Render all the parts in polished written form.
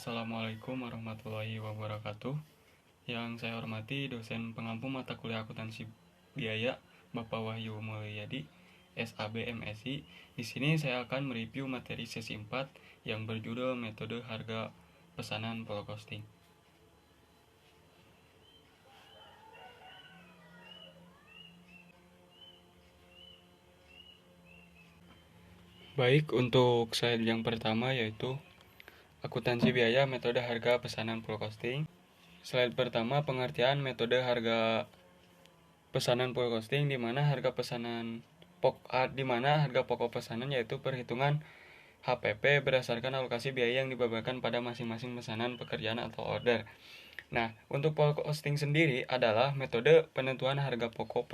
Assalamualaikum warahmatullahi wabarakatuh. Yang saya hormati dosen pengampu mata kuliah akuntansi biaya Bapak Wahyu Mulyadi, SAB MSI. Di sini saya akan mereview materi sesi 4 yang berjudul metode harga pesanan bulk costing. Baik, untuk slide yang pertama yaitu akuntansi biaya metode harga pesanan bulk costing. Slide pertama pengertian metode harga pesanan bulk costing, di mana harga pokok pesanan yaitu perhitungan HPP berdasarkan alokasi biaya yang dibebankan pada masing-masing pesanan pekerjaan atau order. Nah, untuk bulk costing sendiri adalah metode penentuan harga pokok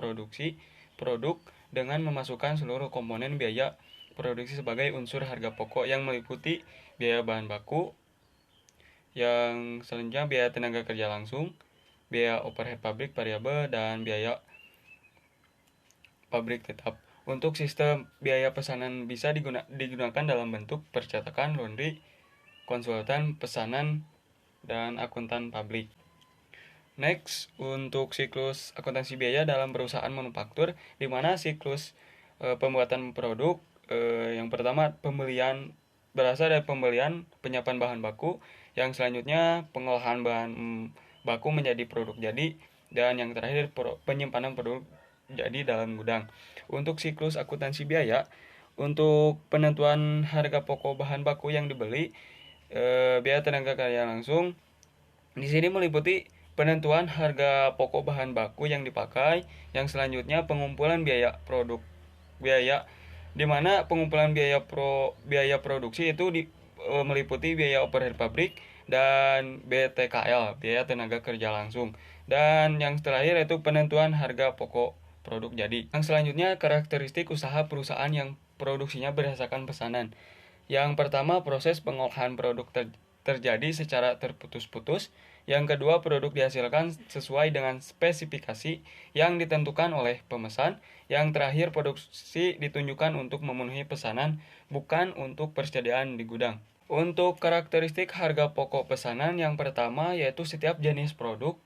produk dengan memasukkan seluruh komponen biaya produksi sebagai unsur harga pokok yang meliputi biaya bahan baku, yang selanjutnya biaya tenaga kerja langsung, biaya overhead pabrik variabel, dan biaya pabrik tetap. Untuk sistem biaya pesanan bisa digunakan dalam bentuk percetakan, laundry, konsultan, pesanan, dan akuntan publik. Next, untuk siklus akuntansi biaya dalam perusahaan manufaktur, di mana siklus pembuatan produk yang pertama berasal dari pembelian penyiapan bahan baku, yang selanjutnya pengolahan bahan baku menjadi produk jadi, dan yang terakhir penyimpanan produk jadi dalam gudang. Untuk siklus akuntansi biaya, untuk penentuan harga pokok bahan baku yang dibeli, biaya tenaga kerja langsung di sini meliputi penentuan harga pokok bahan baku yang dipakai, yang selanjutnya pengumpulan biaya di mana pengumpulan biaya produksi itu meliputi biaya overhead pabrik dan BTKL, biaya tenaga kerja langsung. Dan yang terakhir itu penentuan harga pokok produk jadi. Yang selanjutnya karakteristik usaha perusahaan yang produksinya berdasarkan pesanan. Yang pertama, proses pengolahan produk terjadi secara terputus-putus. Yang kedua, produk dihasilkan sesuai dengan spesifikasi yang ditentukan oleh pemesan. Yang terakhir, produksi ditunjukkan untuk memenuhi pesanan, bukan untuk persediaan di gudang. Untuk karakteristik harga pokok pesanan, yang pertama yaitu setiap jenis produk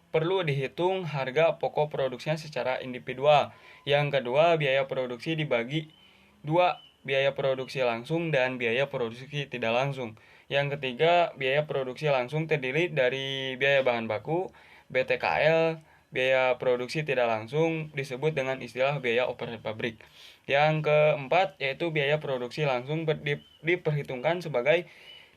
perlu dihitung harga pokok produksinya secara individual. Yang kedua, biaya produksi dibagi dua, biaya produksi langsung dan biaya produksi tidak langsung. Yang ketiga, biaya produksi langsung terdiri dari biaya bahan baku, BTKL, biaya produksi tidak langsung disebut dengan istilah biaya overhead pabrik. Yang keempat, yaitu biaya produksi langsung diperhitungkan sebagai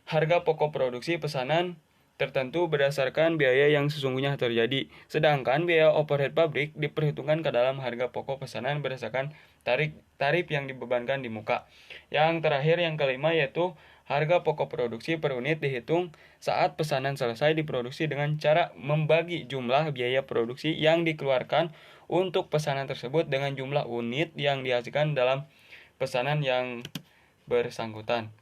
harga pokok produksi pesanan tertentu berdasarkan biaya yang sesungguhnya terjadi. Sedangkan biaya overhead pabrik diperhitungkan ke dalam harga pokok pesanan berdasarkan tarif yang dibebankan di muka. Yang terakhir, yang kelima, yaitu harga pokok produksi per unit dihitung saat pesanan selesai diproduksi dengan cara membagi jumlah biaya produksi yang dikeluarkan untuk pesanan tersebut dengan jumlah unit yang dihasilkan dalam pesanan yang bersangkutan.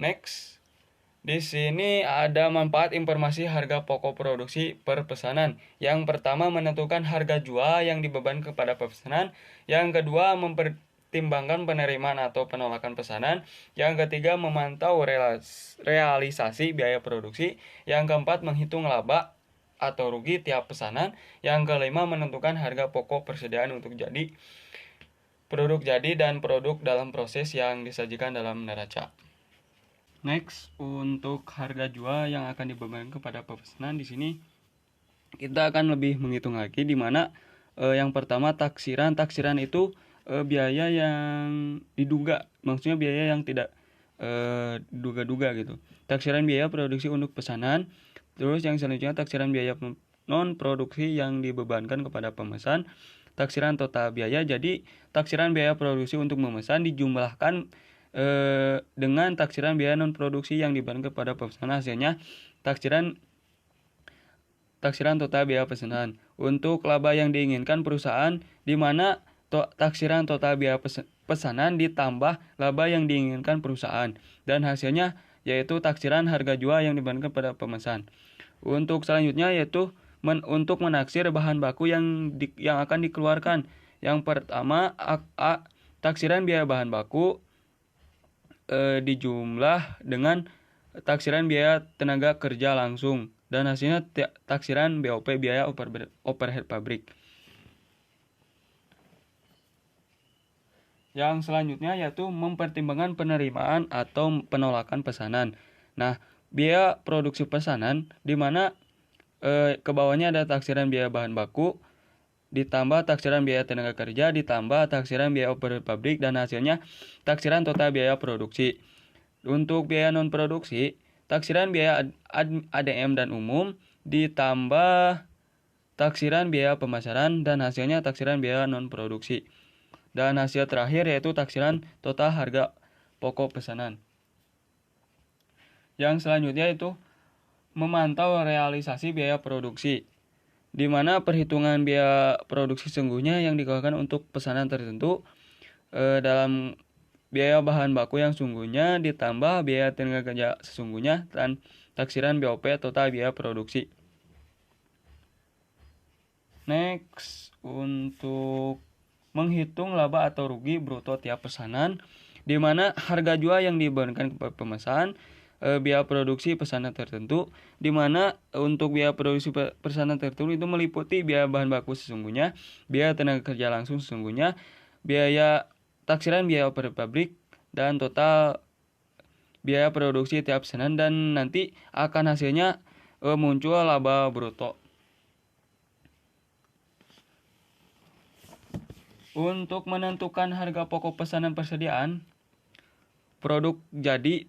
Next, di sini ada manfaat informasi harga pokok produksi per pesanan. Yang pertama, menentukan harga jual yang dibeban kepada pesanan. Yang kedua, mempertimbangkan penerimaan atau penolakan pesanan. Yang ketiga, memantau realisasi biaya produksi. Yang keempat, menghitung laba atau rugi tiap pesanan. Yang kelima, menentukan harga pokok persediaan untuk produk jadi dan produk dalam proses yang disajikan dalam neraca. Next, untuk harga jual yang akan dibebankan kepada pesanan, di sini kita akan lebih menghitung lagi, di mana yang pertama taksiran itu biaya yang diduga, maksudnya biaya yang tidak duga-duga gitu. Taksiran biaya produksi untuk pesanan. Terus yang selanjutnya taksiran biaya non produksi yang dibebankan kepada pemesan. Taksiran total biaya, jadi taksiran biaya produksi untuk memesan dijumlahkan dengan taksiran biaya non produksi yang dibebankan kepada pemesan, hasilnya taksiran total biaya pesanan. Untuk laba yang diinginkan perusahaan, di mana taksiran total biaya pesanan ditambah laba yang diinginkan perusahaan, dan hasilnya yaitu taksiran harga jual yang dibebankan kepada pemesan. Untuk selanjutnya yaitu untuk menaksir bahan baku yang akan dikeluarkan. Yang pertama, taksiran biaya bahan baku dijumlah dengan taksiran biaya tenaga kerja langsung dan hasilnya taksiran BOP biaya overhead pabrik. Yang selanjutnya yaitu mempertimbangkan penerimaan atau penolakan pesanan. Nah, biaya produksi pesanan di mana ke bawahnya ada taksiran biaya bahan baku, ditambah taksiran biaya tenaga kerja, ditambah taksiran biaya overhead pabrik, dan hasilnya taksiran total biaya produksi. Untuk biaya non produksi, taksiran biaya ADM dan umum, ditambah taksiran biaya pemasaran, dan hasilnya taksiran biaya non produksi. Dan hasil terakhir yaitu taksiran total harga pokok pesanan. Yang selanjutnya itu memantau realisasi biaya produksi, di mana perhitungan biaya produksi sesungguhnya yang dikeluarkan untuk pesanan tertentu dalam biaya bahan baku yang sungguhnya ditambah biaya tenaga kerja sesungguhnya dan taksiran BOP total biaya produksi. Next, untuk menghitung laba atau rugi bruto tiap pesanan, di mana harga jual yang diberikan kepada pemesan, biaya produksi pesanan tertentu, di mana untuk biaya produksi pesanan tertentu itu meliputi biaya bahan baku sesungguhnya, biaya tenaga kerja langsung sesungguhnya, biaya taksiran biaya overhead pabrik, dan total biaya produksi tiap pesanan, dan nanti akan hasilnya muncul laba bruto. Untuk menentukan harga pokok pesanan persediaan, produk jadi,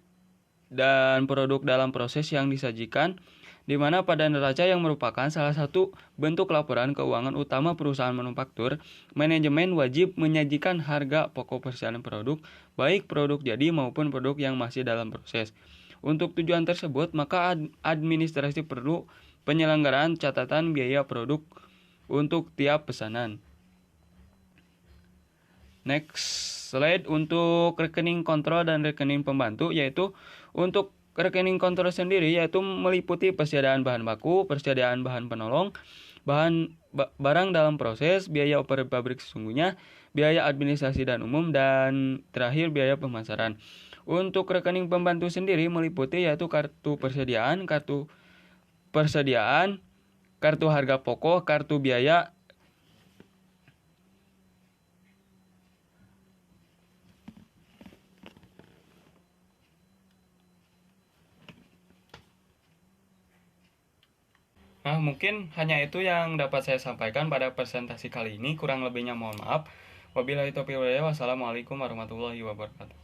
dan produk dalam proses yang disajikan, di mana pada neraca yang merupakan salah satu bentuk laporan keuangan utama perusahaan manufaktur, manajemen wajib menyajikan harga pokok persediaan produk, baik produk jadi maupun produk yang masih dalam proses. Untuk tujuan tersebut, maka administrasi perlu penyelenggaraan catatan biaya produk untuk tiap pesanan. Next slide untuk rekening kontrol dan rekening pembantu, yaitu untuk rekening kontrol sendiri yaitu meliputi persediaan bahan baku, persediaan bahan penolong, barang dalam proses, biaya overhead pabrik sesungguhnya, biaya administrasi dan umum, dan terakhir biaya pemasaran. Untuk rekening pembantu sendiri meliputi yaitu kartu persediaan, kartu harga pokok, kartu biaya, Nah, mungkin hanya itu yang dapat saya sampaikan pada presentasi kali ini. Kurang lebihnya mohon maaf. Wabillahi taufiq wal hidayah. Wassalamualaikum warahmatullahi wabarakatuh.